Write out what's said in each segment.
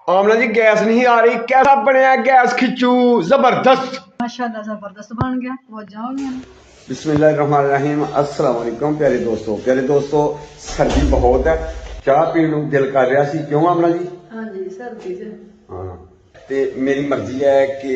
आमना जी gas नहीं आ रही, कैसा बनया गैस खिचू जबरदस्त। माशाल्लाह जबरदस्त बन गया, मौजा हो गया। बिस्मिल्लाहिर्रहमानिर्रहीम। अस्सलाम वालेकुम प्यारे दोस्तों सर्दी बहुत है, चाह पीने ਨੂੰ ਦਿਲ ਕਰ ਰਿਹਾ ਸੀ, ਕਿਉਂ ਆਮਨਾ ਜੀ? ਹਾਂਜੀ ਸਰਦੀ ਚ ਹਾਂ ਤੇ ਮੇਰੀ ਮਰਜ਼ੀ ਹੈ ਕਿ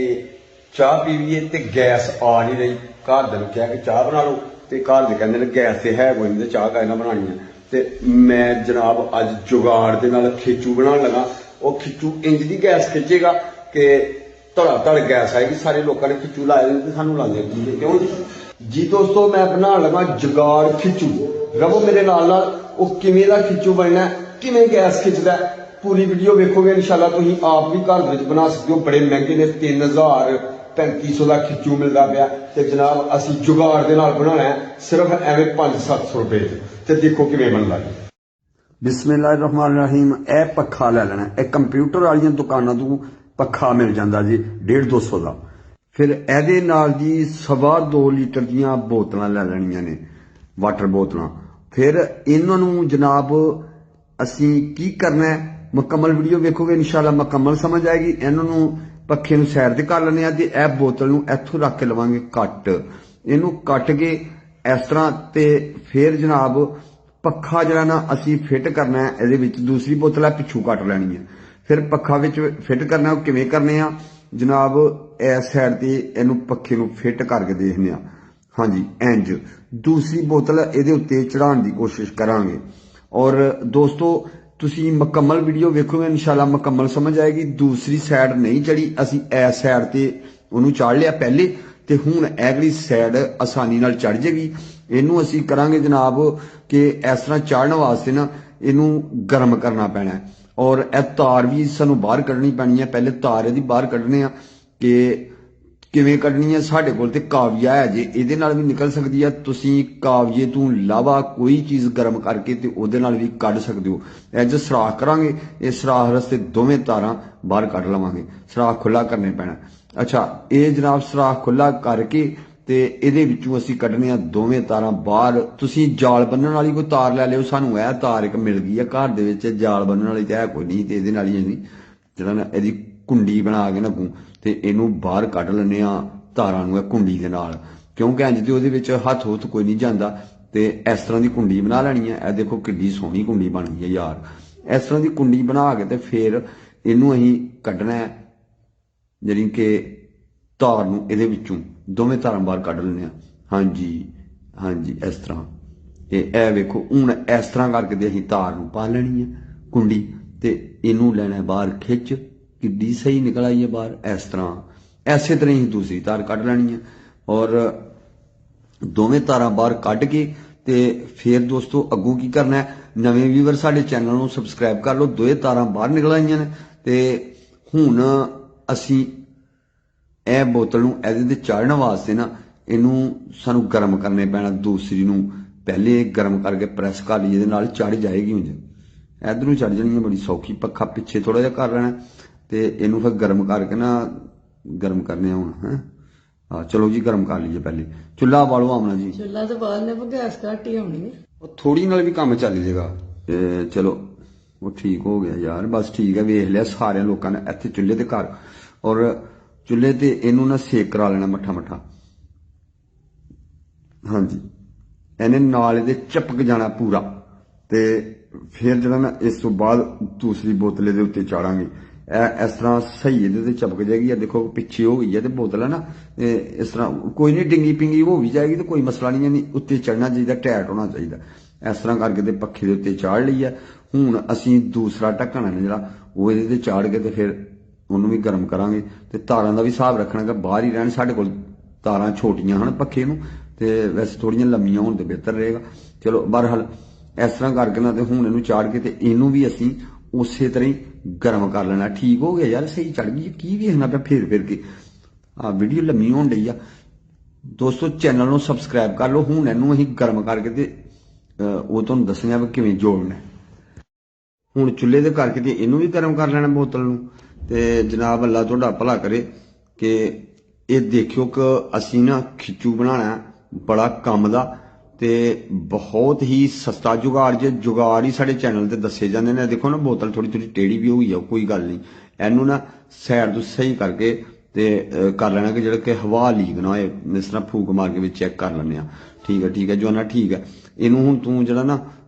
ਚਾਹ ਪੀਵੀਏ ਤੇ ਗੈਸ ਆ ਨਹੀਂ ਰਹੀ। ਘਰ ਦੇ ਨੂੰ ਕਿਹਾ ਕਿ ਚਾਹ ਬਣਾ ਲਓ ਤੇ ਘਰ ਦੇ ਕਹਿੰਦੇ ਨੇ ਗੈਸ ਤੇ ਹੈ ਕੋਈ ਨਹੀਂ ਤੇ ਚਾਹ ਕਾਹਦੇ ਨਾਲ ਬਣਾਉਣੀ ਹੈ। ਤੇ ਮੈਂ ਜਨਾਬ ਅੱਜ ਜੁਗਾੜ ਦੇ ਨਾਲ ਖਿਚੂ ਬਣਾਉਣ ਲੱਗਾ। ਉਹ ਖਿਚੂ ਇੰਜ ਦੀ ਗੈਸ ਖਿੱਚੇਗਾ ਕਿ ਧੜਾ ਧੜ ਗੈਸ ਆਏਗੀ। ਸਾਰੇ ਲੋਕਾਂ ਨੇ ਖਿਚੂ ਲਾਏ ਨੇ ਤੇ ਸਾਨੂੰ ਲਾਉਂਦੇ ਕਿਉਂ ਜੀ ਦੋਸਤੋ ਮੈਂ ਬਣਾਉਣ ਲੱਗਾ ਜੁਗਾੜ ਖਿਚੂ। ਰਵੋ ਮੇਰੇ ਨਾਲ ਉਹ ਕਿਵੇਂ ਦਾ ਖਿਚੂ ਬਣਨਾ, ਕਿਵੇਂ ਗੈਸ ਖਿੱਚਦਾ, पूरी वीडियो वेखोगे इंशाल्लाह तुम आप भी घर में बना सकते हो। बड़े महंगे ने 3000 3500 का खिचू मिलता पाया तो जनाब असी जुगाड़ के नाल बनाना है सिर्फ एवं 500-700 रुपए ते देखो किवें बनदा है। बिस्मिल्लाहिर्रहमानिर्रहीम। ए पखा लै लेना, ए कंप्यूटर वाली दुकानों तो पखा मिल जाता जी 150-200 का। फिर ए जी 2.25 लीटर दियां बोतलां लै लैनियां ने, वाटर बोतलां। फिर इन्हों जनाब असी की करना है, मुकम्मल वीडियो वेखोगे इंशाल्लाह मुकम्मल समझ आएगी। इन्हों पखे सैर से कर लेने ते ए बोतल इथों रख के लवांगे कट, इनू कट के इस तरह ते फिर जनाब पखा जरा ना असी फिट करना है। ये दूसरी बोतल है पिछू कट लैनी है। फिर पखा फिट करना किवें करने जनाब इस साइड से इनू पखे फिट करके देखने। हाँ जी इंज दूसरी बोतल ये उत्ते चढ़ाने की कोशिश करांगे। और दोस्तों तुसी मुकम्मल वीडियो वेखोगे इंशाल्लाह मुकम्मल समझ आएगी। दूसरी साइड नहीं चढ़ी, असी इस साइड ते उन्होंने चढ़ लिया पहले ते हुण अगली साइड आसानी नाल चढ़ जाएगी। इनू असी करांगे जनाब कि इस तरह चढ़ने वास्ते ना इनू गर्म करना पैना है। और यह तार भी सानू बाहर कढ़नी पैनी है। पहले तार यदि बाहर कढ़ने कि किवें कढ़नी है। साढ़े कोल ते काविया है जे, इहदे नाल भी निकल सकती है। तुसी काविये तो इलावा कोई चीज़ गर्म करके ते उहदे नाल भी कढ़ सकते हो। अज सराख करांगे, इस सराख रस्ते दोवें तारां बाहर कढ़ लवांगे, सराख खुला करने पैना। अच्छा ये जनाब सराख खुला करके ते इहदे विचों असीं कढ़ने आ दोवें तारां बाहर। तुसी जाल बन्नण वाली कोई तार लै लिओ, सानू यह तार एक मिल गई है घर दे विच, जाल बन्नण वाली तां है कोई नहीं, ते इहदे नाल ही असीं जिहड़ा ना इहदी कुंडी बना के ना ते इनू बाहर कढ़ लैने तारां कुंडी दे नाल, क्योंकि इंज ते उहदे विच हत्थ हुत्थ कोई नहीं जांदा। ते इस तरह की कुंडी बना लैनी है। देखो किड्डी सोहनी कुंडी बन गई है यार। इस तरह की कुंडी बना के ते फिर इनू असीं कड्ढना है, जानी कि तार नूं इहदे विचों दोवें तारां बाहर कढ़ लैने। हाँ जी हाँ जी इस तरह ये वेखो हुण इस तरह करके ते असीं तार नूं पा लैनी है कुंडी ते इनू लैना बाहर खिच, किड्डी सही निकल आई है बाहर। इस तरह इसे तरह ही दूसरी तार कढ़ लैनी है। और दोवें तारां बाहर कढ़ के ते फिर दोस्तों अगों की करना है। नवे व्यूवर साडे चैनल नूं सबसक्राइब कर लो। दोवें तारां बाहर निकल आईयां ने ते हुण असीं ए बोतल नूं इहदे ते चाढ़ने वास्ते ना इनू सानू गर्म करने पैना। दूसरी नूं पहले गर्म करके प्रैस कर ली, इहदे नाल चढ़ जाएगी। उंज इधरों चढ़ जानी है, बड़ी सौखी। पखा पिछे थोड़ा जिहा कर लेना ते इनू फिर गर्म करके ना गर्म करने हुण है। हाँ चलो जी गर्म कर लीजिए। पहले चुल्हा बालो आमना जी, चुल्हा तो बालने पर गैस घट ही होनी है, थोड़ी नाल भी काम चल जाएगा। चलो वो ठीक हो गया यार, बस ठीक है। वेख लिया सारे लोगों ने इत्थे चुल्हे ते घर, और चुल्हे ते इनू ना सेक करा लेना मट्ठा मट्ठा। हाँ जी इन्हें नाल इहदे चपक जाना पूरा। ते फिर जो ना इस तो बाद दूसरी बोतल के उत्ते चाड़ांगे। इस तरह सही ये चपक जाएगी। देखो पिछे हो गई है तो बोतल है ना, इस तरह कोई नहीं डिंगी पिंगी हो भी जाएगी तो कोई मसला नहीं है। उत्ते चढ़ना चाहिए, टाइट होना चाहिए। इस तरह करके पखे के उत्ते चाड़ ली है। हुण असीं दूसरा ढक्कन है जिहड़ा वो इहदे चाड़ के ते फिर उन्होंने भी गर्म करांगे। ते तारां दा भी हिसाब रखना कि बाहर ही रहन। साडे कोल तारां छोटियां हन पखे नूं, ते वैसे थोड़ियां लम्मियां होण ते बेहतर रहेगा। चलो बहरहाल इस तरह करके ना हुण इहनूं चाड़ के ते इहनूं भी असीं उसे तरह ही गर्म कर लेना। ठीक हो गया यार, सही चढ़ गई। की वेखना पे फिर के हाँ वीडियो लम्मी होण डई आ। दोस्तों चैनल नूं सबसक्राइब कर लो। हुण इहनूं असीं गर्म करके ते वो तुहानूं दस्सने भी किवें जोड़ना है। हुण चुल्हे ते करके ते इहनूं भी गर्म कर लेना बोतल नूं। ते जनाब अल्लाह तुहाडा भला करे कि ये देखियो कि असीं ना खिचू बनाना बड़ा कम दा ਤੇ ਬਹੁਤ ਹੀ ਸਸਤਾ ਜੁਗਾੜ ਜੇ ਜੁਗਾੜ ਹੀ ਸਾਡੇ ਚੈਨਲ ਤੇ ਦੱਸੇ ਜਾਂਦੇ ਨੇ। ਦੇਖੋ ਨਾ ਬੋਤਲ ਥੋੜੀ ਥੋੜੀ ਟੇੜੀ ਵੀ ਹੋਈ ਆ, ਕੋਈ ਗੱਲ ਨਹੀਂ, ਇਹਨੂੰ ਨਾ ਸਾਈਡ ਤੋਂ ਸਹੀ ਕਰਕੇ ਤੇ ਕਰ ਲੈਣਾ ਕਿ ਜਿਹੜਾ ਕਿ ਹਵਾ ਲੀਕ ਨਾ ਹੋਏ, ਇਸ ਤਰ੍ਹਾਂ ਫੂਕ ਮਾਰ ਕੇ ਵਿੱਚ ਚੈੱਕ ਕਰ ਲੈਂਦੇ ਆ। ਠੀਕ ਹੈ ਜਵਾਨਾ, ਠੀਕ ਹੈ। ਇਹਨੂੰ ਹੁਣ ਤੂੰ ਜਿਹੜਾ ਨਾ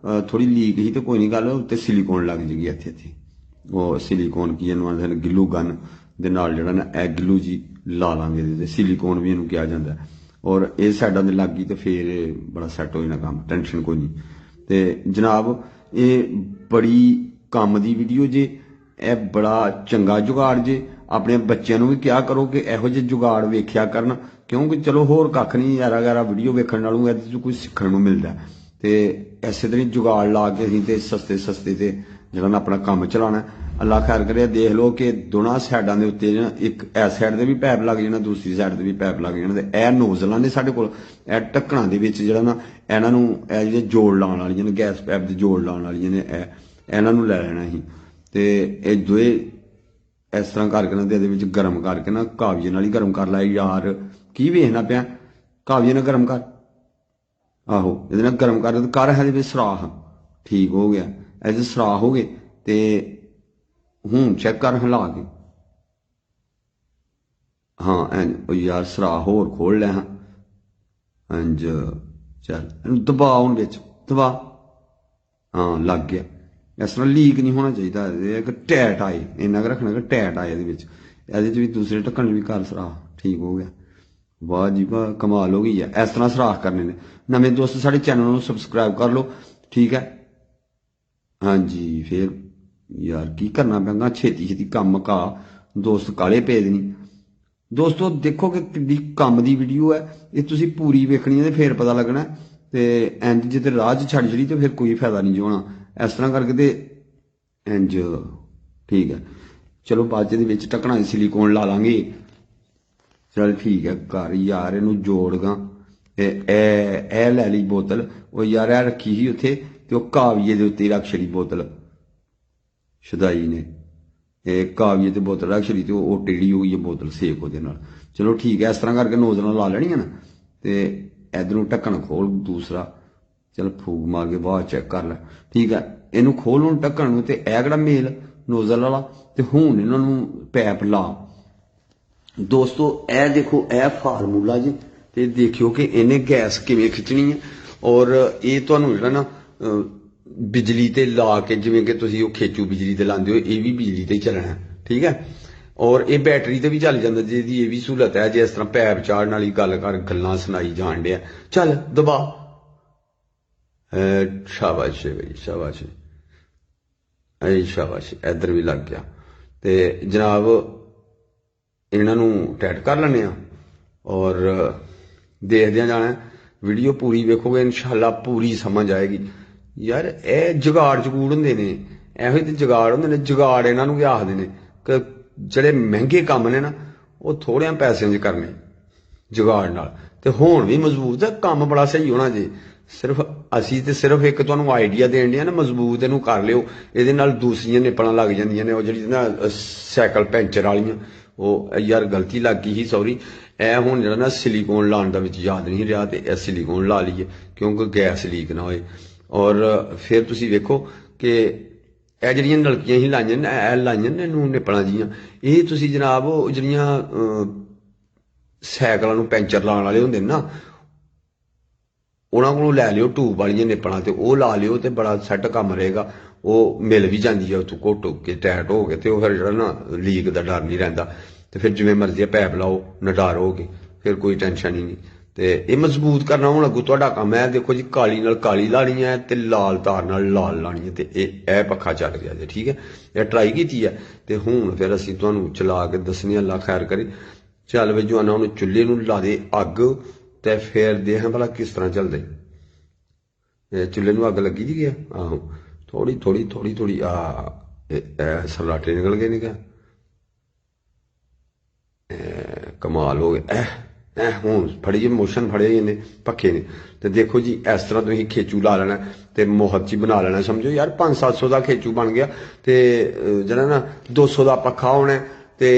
ਥੋੜੀ ਲੀਕ ਹੀ ਤੇ ਕੋਈ ਨਹੀਂ ਗੱਲ, ਉੱਤੇ ਸਿਲੀਕੋਨ ਲੱਗ ਜੇਗੀ ਇੱਥੇ ਉਹ ਸਿਲੀਕੋਨ ਕੀ ਇਹਨੂੰ ਆਂਦੇ ਨੇ, ਗਿੱਲੂ ਗਨ ਦੇ ਨਾਲ ਜਿਹੜਾ ਨਾ ਇਹ ਗਿੱਲੂ ਜੀ ਲਾ ਲਾਂਗੇ ਇਹਦੇ ਤੇ, ਸਿਲੀਕੋਨ ਵੀ ਇਹਨੂੰ ਕਿਹਾ ਜਾਂਦਾ। ਔਰ ਇਹ ਸਾਈਡਾਂ ਦੇ ਲੱਗ ਗਈ ਤੇ ਫਿਰ ਬੜਾ ਸੈੱਟ ਹੋ ਜਾਣਾ ਕੰਮ, ਟੈਨਸ਼ਨ ਕੋਈ ਨਹੀਂ। ਤੇ ਜਨਾਬ ਇਹ ਬੜੀ ਕੰਮ ਦੀ ਵੀਡੀਓ ਜੇ, ਇਹ ਬੜਾ ਚੰਗਾ ਜੁਗਾੜ ਜੇ। ਆਪਣੇ ਬੱਚਿਆਂ ਨੂੰ ਵੀ ਕਿਹਾ ਕਰੋ ਕਿ ਇਹੋ ਜਿਹੇ ਜੁਗਾੜ ਵੇਖਿਆ ਕਰਨ, ਕਿਉਂਕਿ ਚਲੋ ਹੋਰ ਕੱਖ ਨਹੀਂ, ਯਾਰਾ ਗਾਰਾ ਵੀਡੀਓ ਵੇਖਣ ਨਾਲੋਂ ਇਹਦੇ 'ਚ ਕੁਝ ਸਿੱਖਣ ਨੂੰ ਮਿਲਦਾ। ਤੇ ਇਸੇ ਤਰ੍ਹਾਂ ਜੁਗਾੜ ਲਾ ਕੇ ਅਸੀਂ ਤੇ ਸਸਤੇ ਤੇ ਜਿਹੜਾ ਨਾ ਆਪਣਾ ਕੰਮ ਚਲਾਉਣਾ। ਅੱਲਾ ਖੈਰ ਕਰੇ। ਦੇਖ ਲਓ ਕਿ ਦੋਨਾਂ ਸਾਈਡਾਂ ਦੇ ਉੱਤੇ ਇੱਕ ਇਸ ਸਾਈਡ ਦੇ ਵੀ ਪੈਪ ਲੱਗ ਜਾਣਾ, ਦੂਸਰੀ ਸਾਈਡ ਦੇ ਵੀ ਪੈਪ ਲੱਗ ਜਾਣਾ। ਤੇ ਇਹ ਨੋਜ਼ਲਾਂ ਨੇ ਸਾਡੇ ਕੋਲ, ਇਹ ਢੱਕਣਾਂ ਦੇ ਵਿੱਚ ਜਿਹੜਾ ਨਾ ਇਹਨਾਂ ਨੂੰ ਇਹ ਜਿਹੜੇ ਜੋੜ ਲਾਉਣ ਵਾਲੀਆਂ ਨੇ, ਗੈਸ ਪੈਪ ਦੇ ਜੋੜ ਲਾਉਣ ਵਾਲੀਆਂ ਨੇ, ਇਹਨਾਂ ਨੂੰ ਲੈ ਲੈਣਾ ਅਸੀਂ। ਤੇ ਇਹ ਦੋਏ ਇਸ ਤਰ੍ਹਾਂ ਕਰਕੇ ਨਾ ਇਹਦੇ ਵਿੱਚ ਗਰਮ ਕਰਕੇ ਨਾ, ਕਾਵੀਏ ਨਾਲ ਹੀ ਗਰਮ ਕਰ ਲੈ ਯਾਰ, ਕੀ ਵੇਖਣਾ ਪਿਆ, ਕਾਵੀਏ ਨਾਲ ਗਰਮ ਕਰ। ਆਹੋ ਇਹਦੇ ਨਾਲ ਗਰਮ ਕਰ ਇਹਦੇ ਵਿੱਚ ਸਰਾਖ ਠੀਕ ਹੋ ਗਿਆ, ਇਹਦੇ ਸਰਾਖ ਹੋ ਗਏ। ਤੇ ਹੁਣ ਚੈੱਕ ਕਰ ਹਿਲਾ ਕੇ, ਹਾਂ ਉਹ ਯਾਰ ਸਰਾਖ ਹੋਰ ਖੋਲ ਲੈ, ਹਾਂ ਇੰਜ ਚੱਲ ਇਹਨੂੰ ਦਬਾ, ਹੁਣ ਵਿੱਚ ਦਬਾ, ਹਾਂ ਲੱਗ ਗਿਆ। ਇਸ ਤਰ੍ਹਾਂ ਲੀਕ ਨਹੀਂ ਹੋਣਾ ਚਾਹੀਦਾ, ਇੱਕ ਟੈਟ ਆਏ, ਇੰਨਾ ਕੁ ਰੱਖਣਾ ਕਿ ਟੈਟ ਆਏ ਇਹਦੇ ਵਿੱਚ। ਇਹਦੇ 'ਚ ਵੀ ਦੂਸਰੇ ਢੱਕਣ ਵੀ ਕਰ ਸਰਾਖ, ਠੀਕ ਹੋ ਗਿਆ। ਵਾਹ ਜੀ ਵਾਹ, ਕਮਾਲ ਹੋ ਗਈ ਹੈ। ਇਸ ਤਰ੍ਹਾਂ ਸਰਾਖ ਕਰਨੇ ਨੇ। ਨਵੇਂ ਦੋਸਤ ਸਾਡੇ ਚੈਨਲ ਨੂੰ ਸਬਸਕ੍ਰਾਈਬ ਕਰ ਲਓ, ਠੀਕ ਹੈ। ਹਾਂਜੀ ਫਿਰ ਯਾਰ ਕੀ ਕਰਨਾ ਪੈਂਦਾ, ਛੇਤੀ ਕੰਮ ਮੁਕਾ, ਦੋਸਤ ਕਾਲੇ ਭੇਜ ਨਹੀਂ। ਦੋਸਤੋ ਦੇਖੋ ਕਿ ਕਿੰਨੀ ਕੰਮ ਦੀ ਵੀਡੀਓ ਹੈ, ਇਹ ਤੁਸੀਂ ਪੂਰੀ ਵੇਖਣੀ ਹੈ ਤੇ ਫਿਰ ਪਤਾ ਲੱਗਣਾ। ਤੇ ਇੰਜ ਜੇ ਤੇ ਰਾਹ 'ਚ ਛੱਡ ਜੜੀ ਤੇ ਫਿਰ ਕੋਈ ਫਾਇਦਾ ਨਹੀਂ ਹੋਣਾ। ਇਸ ਤਰ੍ਹਾਂ ਕਰਕੇ ਤੇ ਇੰਜ ਠੀਕ ਹੈ। ਚਲੋ ਬਾਅਦ ਦੇ ਵਿੱਚ ਢੱਕਣਾ ਸਿਲੀਕੋਨ ਲਾ ਲਾਂਗੇ। चल ठीक है कर यार, ਇਹਨੂੰ ਜੋੜਗਾ। ਇਹ ਲੈ ਲਈ ਬੋਤਲ, ਉਹ ਯਾਰ ਇਹ ਰੱਖੀ ਸੀ ਉੱਥੇ ਤੇ ਉਹ ਕਾਵੀਏ ਦੇ ਉੱਤੇ ਰੱਖ ਛੜੀ ਬੋਤਲ, ਸ਼ਦਾਈ ਨੇ ਇਹ ਕਾਵੀਏ ਤੇ ਬੋਤਲ ਰੱਖ ਛੜੀ ਤੇ ਉਹ ਟੇੜੀ ਹੋ ਗਈ ਬੋਤਲ ਸੇਕ ਉਹਦੇ ਨਾਲ। ਚਲੋ ਠੀਕ ਹੈ, ਇਸ ਤਰ੍ਹਾਂ ਕਰਕੇ ਨੋਜ਼ਲਾਂ ਲਾ ਲੈਣੀਆਂ ਨਾ। ਤੇ ਇਧਰੋਂ ਢੱਕਣ ਖੋਲ ਦੂਸਰਾ, ਚਲ ਫੂਕ ਮਾਰ ਕੇ ਬਾਹਰ ਚੈੱਕ ਕਰ ਲੈ, ਠੀਕ ਹੈ। ਇਹਨੂੰ ਖੋਲ ਹੁਣ ਢੱਕਣ ਨੂੰ, ਤੇ ਇਹ ਕਿਹੜਾ ਮੇਲ ਨੋਜ਼ਲ ਵਾਲਾ। ਤੇ ਹੁਣ ਇਹਨਾਂ ਨੂੰ ਪੈਪ ਲਾ। ਦੋਸਤੋ ਇਹ ਦੇਖੋ, ਇਹ ਫਾਰਮੂਲਾ ਜੀ, ਤੇ ਦੇਖਿਓ ਕਿ ਇਹਨੇ ਗੈਸ ਕਿਵੇਂ ਖਿੱਚਣੀ ਹੈ। ਔਰ ਇਹ ਤੁਹਾਨੂੰ ਜਿਹੜਾ ਨਾ ਬਿਜਲੀ ਤੇ ਲਾ ਕੇ, ਜਿਵੇਂ ਕਿ ਤੁਸੀਂ ਉਹ ਖੇਚੂ ਬਿਜਲੀ ਤੇ ਲਾਉਂਦੇ ਹੋ, ਇਹ ਵੀ ਬਿਜਲੀ ਤੇ ਹੀ ਚੱਲਣਾ, ਠੀਕ ਹੈ। ਔਰ ਇਹ ਬੈਟਰੀ ਤੇ ਵੀ ਚੱਲ ਜਾਂਦਾ, ਜਿਹਦੀ ਇਹ ਵੀ ਸਹੂਲਤ ਹੈ। ਜੇ ਇਸ ਤਰ੍ਹਾਂ ਪੈਪ ਚਾੜਨ ਵਾਲੀ ਗੱਲ ਕਰ, ਗੱਲਾਂ ਸੁਣਾਈ ਜਾਣ ਡਿਆ, ਚੱਲ ਦਬਾ, ਸ਼ਾਬਾਸ਼ ਬਈ ਸ਼ਾਬਾਸ਼, ਸ਼ਾਬਾਸ਼, ਇੱਧਰ ਵੀ ਲੱਗ ਗਿਆ। ਤੇ ਜਨਾਬ ਇਹਨਾਂ ਨੂੰ ਟੈਟ ਕਰ ਲੈਂਦੇ ਆ ਔਰ ਦੇਖਦਿਆਂ ਜਾਣਾ। ਵੀਡੀਓ ਪੂਰੀ ਵੇਖੋਗੇ ਇਨਸ਼ਾਅੱਲਾ ਪੂਰੀ ਸਮਝ ਆਏਗੀ। ਯਾਰ ਇਹ ਜੁਗਾੜ ਜਗੂੜ ਹੁੰਦੇ ਨੇ, ਇਹੋ ਜਿਹੇ ਜੁਗਾੜ ਹੁੰਦੇ ਨੇ। ਜੁਗਾੜ ਇਹਨਾਂ ਨੂੰ ਕੀ ਆਖਦੇ ਨੇ ਕਿ ਜਿਹੜੇ ਮਹਿੰਗੇ ਕੰਮ ਨੇ ਨਾ, ਉਹ ਥੋੜ੍ਹਿਆਂ ਪੈਸਿਆਂ 'ਚ ਕਰਨੇ ਜੁਗਾੜ ਨਾਲ, ਤੇ ਹੋਣ ਵੀ ਮਜ਼ਬੂਤ ਹੈ। ਕੰਮ ਬੜਾ ਸਹੀ ਹੋਣਾ ਜੇ। ਸਿਰਫ ਅਸੀਂ ਤੇ ਸਿਰਫ ਇੱਕ ਤੁਹਾਨੂੰ ਆਈਡੀਆ ਦੇਣ ਡਿਆ ਨਾ, ਮਜ਼ਬੂਤ ਇਹਨੂੰ ਕਰ ਲਿਓ। ਇਹਦੇ ਨਾਲ ਦੂਸਰੀਆਂ ਨਿਪਲਾਂ ਲੱਗ ਜਾਂਦੀਆਂ ਨੇ, ਉਹ ਜਿਹੜੀ ਨਾ ਸਾਈਕਲ ਪੈਂਚਰ ਵਾਲੀਆਂ, ਉਹ ਯਾਰ ਗਲਤੀ ਲੱਗ ਗਈ ਸੀ, ਸੌਰੀ। ਇਹ ਹੁਣ ਜਿਹੜਾ ਨਾ ਸਿਲੀਕੋਨ ਲਾਉਣ ਦਾ ਵਿੱਚ ਯਾਦ ਨਹੀਂ ਰਿਹਾ, ਤੇ ਇਹ ਸਿਲੀਕੋਨ ਲਾ ਲਈਏ ਕਿਉਂਕਿ ਗੈਸ ਲੀਕ ਨਾ ਹੋਏ। ਔਰ ਫਿਰ ਤੁਸੀਂ ਵੇਖੋ ਕਿ ਇਹ ਜਿਹੜੀਆਂ ਨਲਕੀਆਂ ਹੀ ਲਾਈਆਂ ਨੇ, ਇਹ ਲਾਈਆਂ ਨੇ ਇਹਨੂੰ ਨਿਪਲਾਂ ਜੀਆਂ, ਇਹ ਤੁਸੀਂ ਜਨਾਬ ਉਹ ਜਿਹੜੀਆਂ ਸਾਈਕਲਾਂ ਨੂੰ ਪੈਂਚਰ ਲਾਉਣ ਵਾਲੇ ਹੁੰਦੇ ਨੇ ਨਾ, ਉਹਨਾਂ ਕੋਲੋਂ ਲੈ ਲਿਓ ਟੂਬ ਵਾਲੀਆਂ ਨਿਪਲਾਂ, ਤੇ ਉਹ ਲਾ ਲਿਓ ਤੇ ਬੜਾ ਸੈੱਟ ਕੰਮ ਰਹੇਗਾ। ਉਹ ਮਿਲ ਵੀ ਜਾਂਦੀ ਹੈ ਉੱਥੋਂ ਘੁੱਟ ਕੇ ਟੈਟ ਹੋ ਕੇ, ਤੇ ਉਹ ਫਿਰ ਜਿਹੜਾ ਨਾ ਲੀਕ ਦਾ ਡਰ ਨਹੀਂ ਰਹਿੰਦਾ। ਤੇ ਫਿਰ ਜਿਵੇਂ ਮਰਜ਼ੀ ਪੈਪ ਲਾਓ ਨਡਾਰ ਹੋ ਕੇ, ਫਿਰ ਕੋਈ ਟੈਨਸ਼ਨ ਹੀ ਨਹੀਂ। ਤੇ ਇਹ ਮਜ਼ਬੂਤ ਕਰਨਾ ਹੁਣ ਅੱਗੋਂ ਤੁਹਾਡਾ ਕੰਮ ਹੈ। ਦੇਖੋ ਜੀ, ਕਾਲੀ ਨਾਲ ਕਾਲੀ ਲਾਣੀ ਹੈ ਤੇ ਲਾਲ ਤਾਰ ਨਾਲ ਲਾਲ ਲਾਣੀ ਹੈ, ਤੇ ਇਹ ਪੱਖਾ ਚੱਲ ਗਿਆ ਜੀ, ਠੀਕ ਹੈ। ਇਹ ਟਰਾਈ ਕੀਤੀ ਹੈ ਤੇ ਹੁਣ ਫਿਰ ਅਸੀਂ ਤੁਹਾਨੂੰ ਚਲਾ ਕੇ ਦੱਸਣੀ, ਅੱਲਾ ਖੈਰ ਕਰੇ। ਚੱਲ ਵੀ ਜਵਾਨਾ, ਉਹਨੂੰ ਚੁੱਲ੍ਹੇ ਨੂੰ ਲਾ ਦੇ ਅੱਗ, ਤੇ ਫਿਰ ਦੇਖ ਭਲਾ ਕਿਸ ਤਰ੍ਹਾਂ ਚੱਲਦੇ। ਚੁੱਲ੍ਹੇ ਨੂੰ ਅੱਗ ਲੱਗੀ ਜੀ ਗਿਆ, ਆਹੋ ਥੋੜੀ ਥੋੜੀ ਥੋੜੀ ਥੋੜੀ ਸਰਾਟੇ ਨਿਕਲ ਗਏ ਨੇ, ਕਿਆ ਕਮਾਲ ਹੋ ਗਿਆ। ਹੁਣ ਫੜੀ ਮੋਸ਼ਨ ਫੜੇ ਇਹਨੇ ਪੱਖੇ ਨੇ। ਤੇ ਦੇਖੋ ਜੀ, ਇਸ ਤਰ੍ਹਾਂ ਤੁਸੀਂ ਖੇਚੂ ਲਾ ਲੈਣਾ ਤੇ ਮੁਹੱਤ 'ਚ ਬਣਾ ਲੈਣਾ। ਸਮਝੋ ਯਾਰ 500-700 ਦਾ ਖੇਚੂ ਬਣ ਗਿਆ, ਤੇ ਜਿਹੜਾ ਨਾ 200 ਦਾ ਪੱਖਾ ਹੋਣਾ, ਤੇ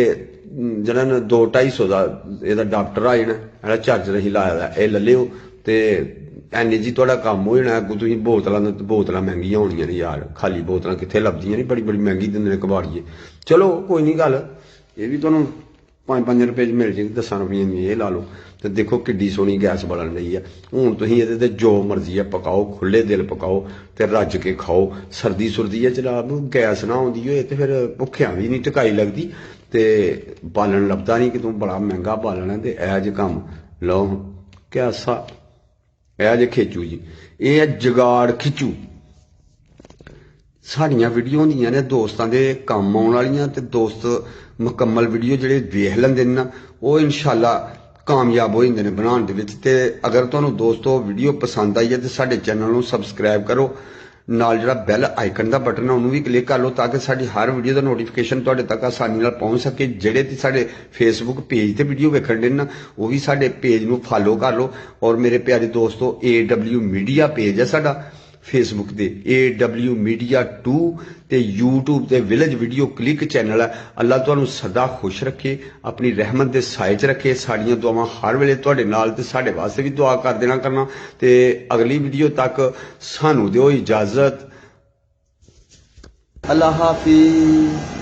ਜਿਹੜਾ ਨਾ 200-250 ਦਾ ਇਹਦਾ ਡਾਕਟਰ ਆ ਜਾਣਾ। ਇਹਦਾ ਚਾਰਜਰ ਅਸੀਂ ਲਾਇਆ ਦਾ, ਇਹ ਲੈ ਲਿਓ। ਤੇ ਐਨੇ ਜੀ ਤੁਹਾਡਾ ਕੰਮ ਹੋ ਜਾਣਾ। ਅੱਗੋਂ ਤੁਸੀਂ ਬੋਤਲਾਂ ਮਹਿੰਗੀਆਂ ਹੋਣੀਆਂ ਨੇ ਯਾਰ, ਖਾਲੀ ਬੋਤਲਾਂ ਕਿੱਥੇ ਲੱਭਦੀਆਂ ਨੇ, ਬੜੀ ਮਹਿੰਗੀ ਦਿੰਦੇ ਨੇ ਕਬਾੜੀਏ। ਚਲੋ ਕੋਈ ਨਹੀਂ ਗੱਲ, ਇਹ ਵੀ ਤੁਹਾਨੂੰ 5-5 ਰੁਪਏ 'ਚ ਮਿਲ ਜਾਏਗੀ, 10 ਰੁਪਏ ਦੀ ਇਹ ਲਾ ਲਓ। ਤੇ ਦੇਖੋ ਕਿੱਡੀ ਸੋਹਣੀ ਗੈਸ ਬਲਣ ਰਹੀ ਆ। ਹੁਣ ਤੁਸੀਂ ਇਹਦੇ ਤੇ ਜੋ ਮਰਜ਼ੀ ਆ ਪਕਾਓ, ਖੁੱਲੇ ਦਿਲ ਪਕਾਓ ਤੇ ਰੱਜ ਕੇ ਖਾਓ। ਸਰਦੀ ਸੁਰਦੀ ਹੈ ਜਨਾਬ, ਗੈਸ ਨਾ ਆਉਂਦੀ ਹੋਏ ਤੇ ਫਿਰ ਭੁੱਖਿਆਂ ਵੀ ਨਹੀਂ ਟਕਾਈ ਲੱਗਦੀ ਤੇ ਬਾਲਣ ਲੱਭਦਾ ਨਹੀਂ ਕਿਤੋਂ, ਬੜਾ ਮਹਿੰਗਾ ਬਾਲਣ ਹੈ। ਤੇ ਇਹ ਜਿਹੇ ਕੰਮ ਲਓ ਕਿਆਸਾ, ਇਹ ਜੇ ਖੇਚੂ ਜੀ, ਇਹ ਹੈ ਜਗਾੜ ਖਿੱਚੂ। ਸਾਡੀਆਂ ਵੀਡੀਓ ਹੁੰਦੀਆਂ ਨੇ ਦੋਸਤਾਂ ਦੇ ਕੰਮ ਆਉਣ ਵਾਲੀਆਂ, ਤੇ ਦੋਸਤ ਮੁਕੰਮਲ ਵੀਡੀਓ ਜਿਹੜੇ ਵੇਖ ਲੈਂਦੇ ਨੇ ਨਾ, ਉਹ ਇਨਸ਼ਾਅੱਲਾ ਕਾਮਯਾਬ ਹੋ ਜਾਂਦੇ ਨੇ ਬਣਾਉਣ ਦੇ ਵਿੱਚ। ਤੇ ਅਗਰ ਤੁਹਾਨੂੰ ਦੋਸਤੋ ਵੀਡੀਓ ਪਸੰਦ ਆਈ ਹੈ ਤੇ ਸਾਡੇ ਚੈਨਲ ਨੂੰ ਸਬਸਕ੍ਰਾਈਬ ਕਰੋ, ਨਾਲ ਜਿਹੜਾ ਬੈਲ ਆਈਕਨ ਦਾ ਬਟਨ ਹੈ ਉਹਨੂੰ ਵੀ ਕਲਿੱਕ ਕਰ ਲਓ, ਤਾਂ ਕਿ ਸਾਡੀ ਹਰ ਵੀਡੀਓ ਦਾ ਨੋਟੀਫਿਕੇਸ਼ਨ ਤੁਹਾਡੇ ਤੱਕ ਆਸਾਨੀ ਨਾਲ ਪਹੁੰਚ ਸਕੇ। ਜਿਹੜੇ ਤੇ ਸਾਡੇ ਫੇਸਬੁੱਕ ਪੇਜ ਤੇ ਵੀਡੀਓ ਵੇਖਣ ਦੇ ਨਾ, ਉਹ ਵੀ ਸਾਡੇ ਪੇਜ ਨੂੰ ਫਾਲੋ ਕਰ ਲਓ। ਔਰ ਮੇਰੇ ਪਿਆਰੇ ਦੋਸਤੋ, AW ਮੀਡੀਆ ਪੇਜ ਹੈ ਸਾਡਾ ਫੇਸਬੁੱਕ ਤੇ, AW ਮੀਡੀਆ 2 ਤੇ YouTube ਤੇ ਵਿਲੇਜ ਵੀਡੀਓ ਕਲਿੱਕ ਚੈਨਲ ਹੈ। ਅੱਲਾ ਤੁਹਾਨੂੰ ਸਦਾ ਖੁਸ਼ ਰੱਖੇ, ਆਪਣੀ ਰਹਿਮਤ ਦੇ ਸਾਏ 'ਚ ਰੱਖੇ। ਸਾਡੀਆਂ ਦੁਆਵਾਂ ਹਰ ਵੇਲੇ ਤੁਹਾਡੇ ਨਾਲ, ਤੇ ਸਾਡੇ ਵਾਸਤੇ ਵੀ ਦੁਆ ਕਰ ਦੇਣਾ ਕਰਨਾ। ਤੇ ਅਗਲੀ ਵੀਡੀਓ ਤੱਕ ਸਾਨੂੰ ਦਿਓ ਇਜਾਜ਼ਤ। ਅੱਲਾ ਹਾਫਿਜ਼।